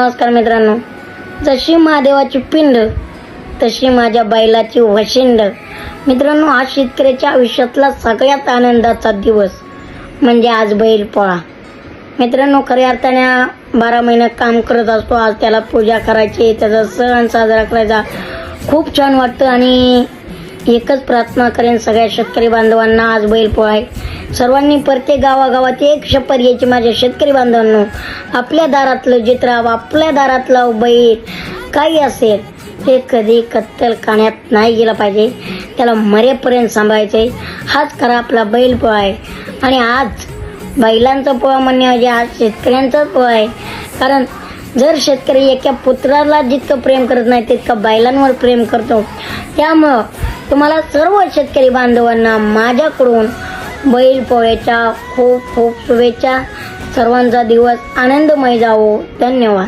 नमस्कार मित्रांनो, जशी महादेवाची पिंड तशी माझ्या बैलाची वशिंड. मित्रांनो, आज शेतकऱ्याच्या आयुष्यातला सगळ्यात आनंदाचा दिवस म्हणजे आज बैल पोळा. मित्रांनो, खऱ्या अर्थाने 12 महिने काम करत असतो. आज त्याला पूजा करायची, त्याचा सण साजरा करायचा. खूप छान वाटतं आणि एकच प्रार्थना करेन सगळ्या शेतकरी बांधवांना, आज बैल पोळा आहे. सर्वांनी प्रत्येक गावागावात एक शपथ घ्यायची, माझ्या शेतकरी बांधवांनो, आपल्या दारातलं जित्राव, आपल्या दारातलं बैल काही असेल ते कधी कत्तल खाण्यात नाही गेलं पाहिजे. त्याला मरेपर्यंत सांभाळायचंय. हाच खरा आपला बैल पोळा आहे. आणि आज बैलांचा पोळा म्हणण्याऐवजी आज शेतकऱ्यांचाच पोळा आहे. कारण जर शेतकरी एका पुत्राला जितकं प्रेम करत नाही तितकं बैलांवर प्रेम करतो. त्यामुळं तुम्हाला सर्व शेतकरी बांधवांना माझ्याकडून बैल पोळ्याच्या खूप खूप शुभेच्छा. सर्वांचा दिवस आनंदमय जावो. धन्यवाद.